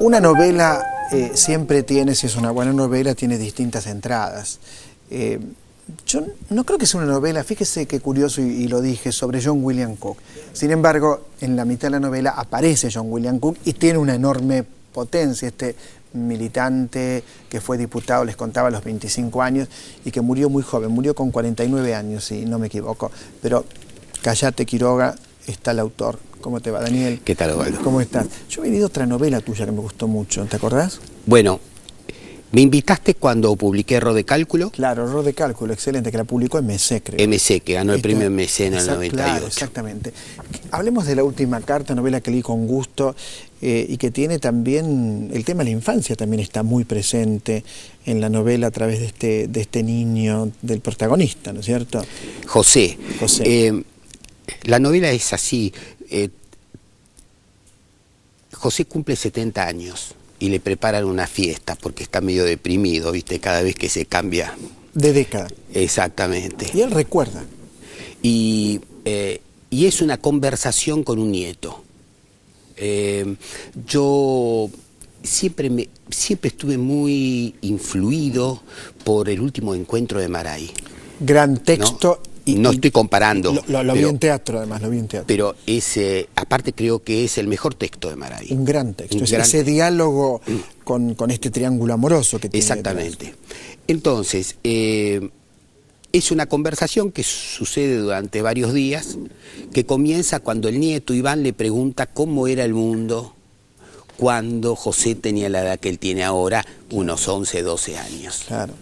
Una novela siempre tiene, si es una buena novela, tiene distintas entradas. Yo no creo que sea una novela, fíjese qué curioso, y lo dije, sobre John William Cook. Sin embargo, en la mitad de la novela aparece John William Cook y tiene una enorme potencia, este militante que fue diputado, les contaba, a los 25 años y que murió muy joven, murió con 49 años, si no me equivoco. Pero cállate, Quiroga, está el autor. ¿Cómo te va, Daniel? ¿Qué tal, Osvaldo? ¿Cómo estás? Yo he leído otra novela tuya que me gustó mucho, ¿te acordás? Bueno, me invitaste cuando publiqué Error de Cálculo. Claro, Error de Cálculo, excelente, que la publicó MC, creo. MC, que ganó el premio MC en el 98. Claro, exactamente. Hablemos de La última carta, novela que leí con gusto y que tiene también, el tema de la infancia también está muy presente en la novela a través de este niño, del protagonista, ¿no es cierto? José. La novela es así. José cumple 70 años y le preparan una fiesta porque está medio deprimido, ¿viste? Cada vez que se cambia. De década. Exactamente. Y él recuerda. Y es una conversación con un nieto. Yo siempre estuve muy influido por El último encuentro de Maray. Gran texto. ¿No? Y no estoy comparando. Lo vi en teatro, además, lo vi en teatro. Pero aparte creo que es el mejor texto de Maray. Un gran texto. Ese diálogo con este triángulo amoroso que tiene. Exactamente. Detrás. Entonces, es una conversación que sucede durante varios días, que comienza cuando el nieto Iván le pregunta cómo era el mundo cuando José tenía la edad que él tiene ahora, unos 11, 12 años. Claro.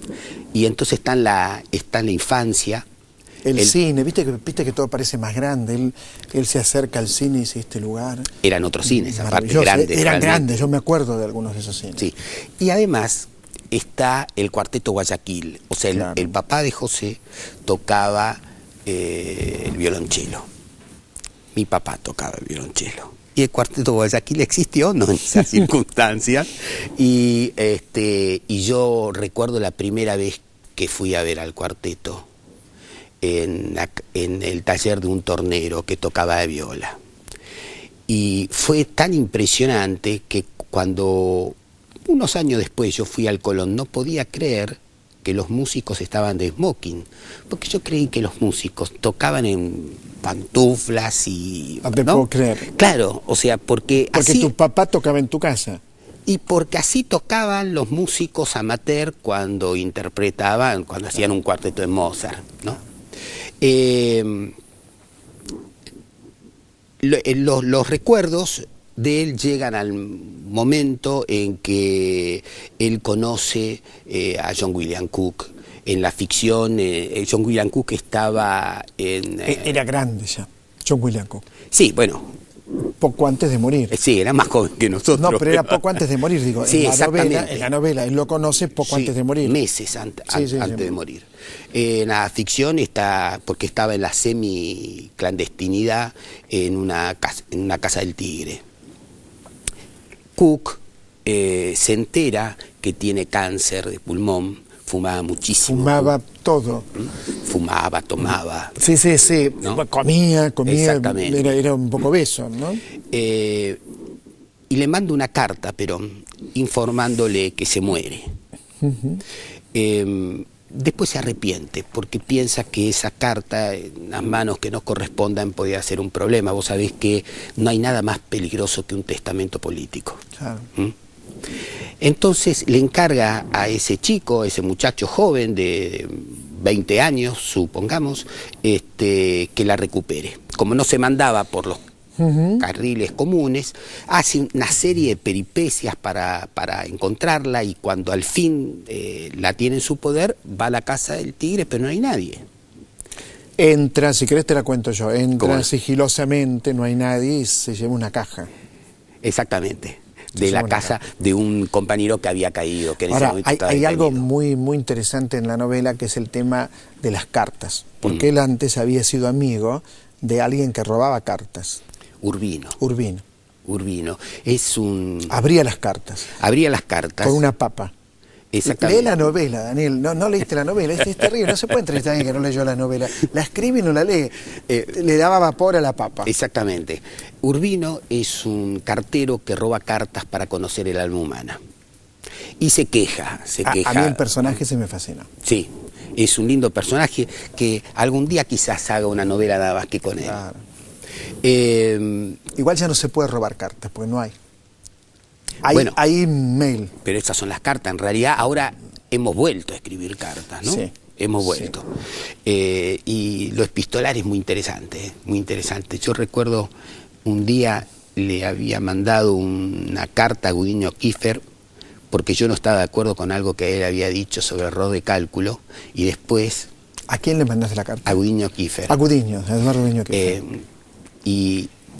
Y entonces está en la infancia. El cine, viste que todo parece más grande. Él se acerca al cine y dice, este lugar. Eran otros cines, aparte grandes. Eran grandes, yo me acuerdo de algunos de esos cines. Sí. Y además está el Cuarteto Guayaquil. O sea, claro, el papá de José tocaba el violonchelo. Mi papá tocaba el violonchelo. Y el Cuarteto Guayaquil existió, ¿no? En esas circunstancias. Y yo recuerdo la primera vez que fui a ver al cuarteto en el taller de un tornero que tocaba de viola. Y fue tan impresionante que cuando, unos años después, yo fui al Colón, no podía creer que los músicos estaban de smoking, porque yo creí que los músicos tocaban en pantuflas y... No te puedo creer. Claro, o sea, porque así... tu papá tocaba en tu casa. Y porque así tocaban los músicos amateur cuando interpretaban, cuando hacían un cuarteto de Mozart, ¿no? Los recuerdos de él llegan al momento en que él conoce a John William Cook. En la ficción, John William Cook estaba en... Era grande ya, John William Cook. Sí, bueno. Poco antes de morir. Sí, era más joven que nosotros. No, pero era poco antes de morir, digo. Sí, en la novela, él lo conoce poco antes de morir. Meses antes de morir. En la ficción está, porque estaba en la semi-clandestinidad en una casa del Tigre. Cook se entera que tiene cáncer de pulmón. Fumaba muchísimo. Fumaba todo. Fumaba, tomaba. Sí. ¿No? Comía. Exactamente. Era un poco obeso, ¿no? Y le manda una carta, pero informándole que se muere. Después se arrepiente, porque piensa que esa carta, en las manos que no correspondan, podía ser un problema. Vos sabés que no hay nada más peligroso que un testamento político. Claro. Entonces le encarga a ese chico, a ese muchacho joven de 20 años, supongamos, que la recupere. Como no se mandaba por los carriles comunes, hace una serie de peripecias para encontrarla, y cuando al fin la tiene en su poder, va a la casa del Tigre, pero no hay nadie. Entra, si querés te la cuento yo, entra sigilosamente, no hay nadie, y se lleva una caja. Exactamente. De la casa de un compañero que había caído. Que en ese momento hay algo muy interesante en la novela, que es el tema de las cartas. Porque él antes había sido amigo de alguien que robaba cartas. Urbino. Es un... Abría las cartas. Abría las cartas. Con una papa. Exactamente. Lee la novela, Daniel, no leíste la novela, es terrible, no se puede entrevistar a alguien que no leyó la novela. La escribe y no la lee, le daba vapor a la papa. Exactamente. Urbino es un cartero que roba cartas para conocer el alma humana. Y se queja. A mí el personaje se me fascina. Sí, es un lindo personaje que algún día quizás haga una novela nada más que con él. Claro. Igual ya no se puede robar cartas, porque no hay. Hay mail. Pero esas son las cartas. En realidad ahora hemos vuelto a escribir cartas, ¿no? Sí. Hemos vuelto. Sí. Y lo epistolar es muy interesante, muy interesante. Yo recuerdo un día le había mandado una carta a Gudiño Kiefer porque yo no estaba de acuerdo con algo que él había dicho sobre error de cálculo, y después... ¿A quién le mandaste la carta? A Gudiño Kiefer. A Gudiño, a Eduardo Gudiño Kiefer.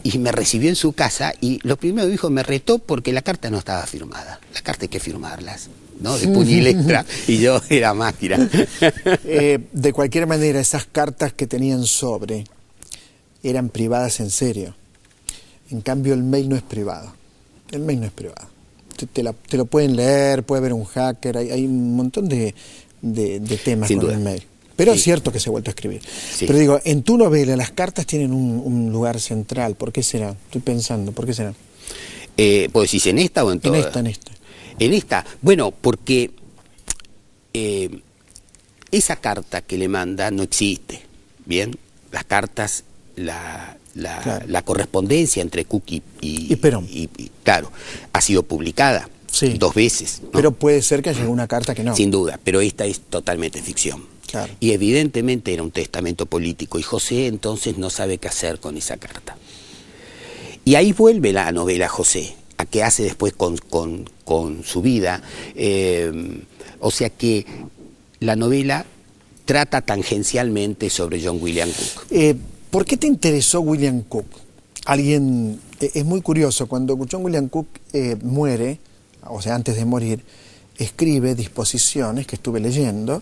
Y me recibió en su casa y lo primero que dijo, me retó porque la carta no estaba firmada. La carta hay que firmarlas, ¿no? De puño y letra, y yo era máquina. De cualquier manera, esas cartas que tenían sobre eran privadas en serio. En cambio, el mail no es privado. El mail no es privado. Te lo pueden leer, puede haber un hacker, hay un montón de temas Sin con duda. el mail. Pero Sí. es cierto que se ha vuelto a escribir. Sí. Pero digo, en tu novela las cartas tienen un lugar central. ¿Por qué será? Estoy pensando, ¿por qué será? ¿Pues decís en esta o en todas? En esta. En esta, bueno, porque esa carta que le manda no existe, ¿bien? Las cartas, Claro. la correspondencia entre Cook Y Perón. claro, ha sido publicada Sí. 2 veces, ¿no? Pero puede ser que haya alguna carta que no. Sin duda, pero esta es totalmente ficción. Claro. Y evidentemente era un testamento político, y José entonces no sabe qué hacer con esa carta. Y ahí vuelve la novela José, a qué hace después con su vida. O sea que la novela trata tangencialmente sobre John William Cook. ¿Por qué te interesó William Cook? Es muy curioso, cuando John William Cook muere, o sea, antes de morir, escribe disposiciones que estuve leyendo,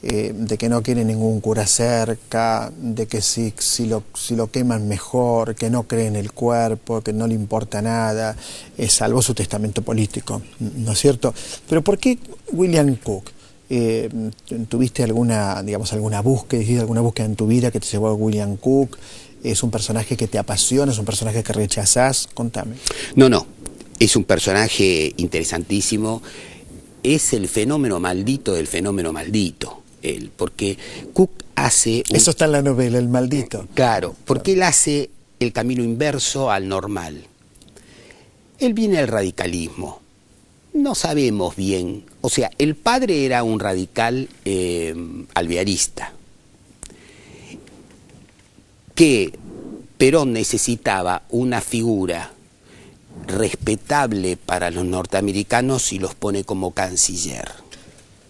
de que no quiere ningún cura cerca, de que si lo queman mejor, que no cree en el cuerpo, que no le importa nada, salvo su testamento político, ¿no es cierto? Pero ¿por qué William Cook? ¿Tuviste alguna búsqueda en tu vida que te llevó a William Cook? ¿Es un personaje que te apasiona? ¿Es un personaje que rechazás? Contame. No, es un personaje interesantísimo. Es el fenómeno maldito del fenómeno maldito, él, porque Cook hace... Eso está en la novela, el maldito. Claro, porque él hace el camino inverso al normal. Él viene al radicalismo. No sabemos bien, o sea, el padre era un radical alvearista, que Perón necesitaba una figura respetable para los norteamericanos y los pone como canciller.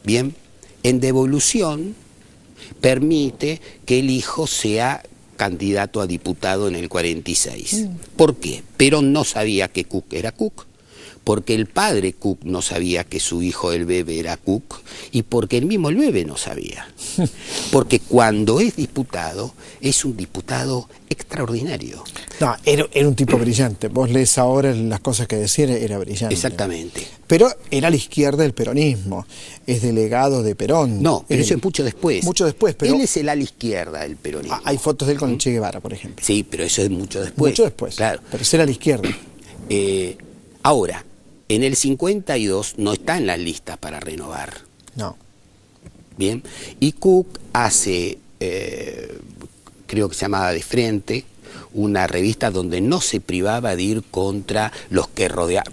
Bien, en devolución permite que el hijo sea candidato a diputado en el 46. ¿Por qué? Perón no sabía que Cook era Cook, porque el padre Cook no sabía que su hijo el Bebe era Cook, y porque el mismo el Bebe no sabía. Porque cuando es diputado, es un diputado extraordinario. No, era un tipo brillante. Vos lees ahora las cosas que decía, era brillante. Exactamente. Pero era a la izquierda del peronismo, es delegado de Perón. No, pero eso es mucho después. Mucho después, pero... Él es el ala izquierda del peronismo. Hay fotos de él con el Che Guevara, por ejemplo. Sí, pero eso es mucho después. Mucho después, claro. Pero ser a la izquierda. Ahora, en el 52 no está en las listas para renovar. No. Bien, y Cook hace, creo que se llamaba De Frente, una revista donde no se privaba de ir contra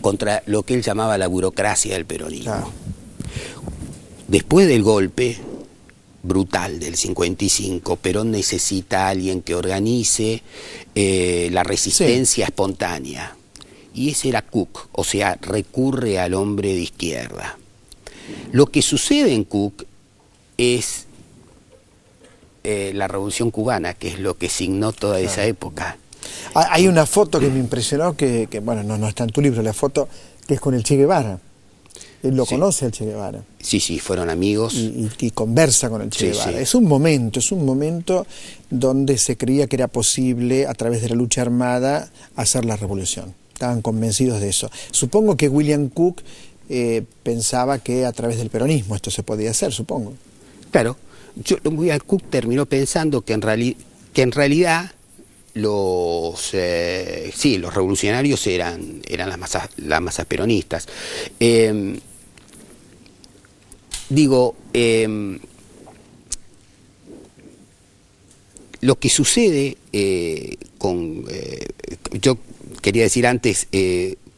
contra lo que él llamaba la burocracia del peronismo. Claro. Después del golpe brutal del 55, Perón necesita a alguien que organice la resistencia espontánea. Y ese era Cook, o sea, recurre al hombre de izquierda. Lo que sucede en Cook es la Revolución Cubana, que es lo que signó toda esa época. Hay una foto que me impresionó, que bueno, no está en tu libro, la foto que es con el Che Guevara. Él lo conoce al Che Guevara. Sí, fueron amigos. Y conversa con el Che Guevara. Sí. Es un momento donde se creía que era posible, a través de la lucha armada, hacer la revolución. Estaban convencidos de eso. Supongo que William Cook pensaba que a través del peronismo esto se podía hacer, supongo. Claro, Cook terminó pensando que en realidad los revolucionarios eran las masas peronistas. Lo que sucede yo quería decir antes,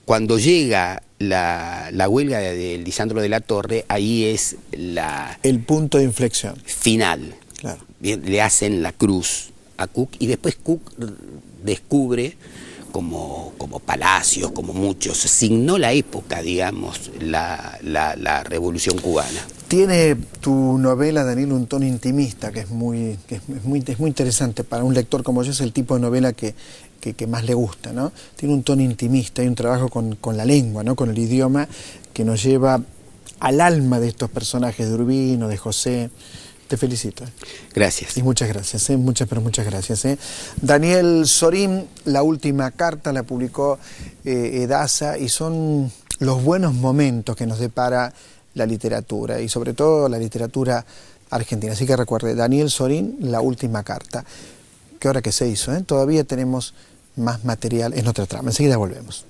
cuando llega la huelga de Lisandro de la Torre, ahí es el punto de inflexión final. Claro. Le hacen la cruz a Cook y después Cook descubre como Palacios, como muchos, signó la época, digamos, la Revolución Cubana. Tiene tu novela, Daniel, un tono intimista que es muy interesante para un lector como yo, es el tipo de novela que más le gusta, ¿no? Tiene un tono intimista, hay un trabajo con la lengua, ¿no? Con el idioma que nos lleva al alma de estos personajes de Urbino, de José. Te felicito. Gracias. Y muchas gracias, muchas gracias. Daniel Sorín, La última carta, la publicó Edasa, y son los buenos momentos que nos depara la literatura, y sobre todo la literatura argentina. Así que recuerde, Daniel Sorín, La última carta. Qué hora que se hizo, ¿eh? Todavía tenemos más material en otra trama. Enseguida volvemos.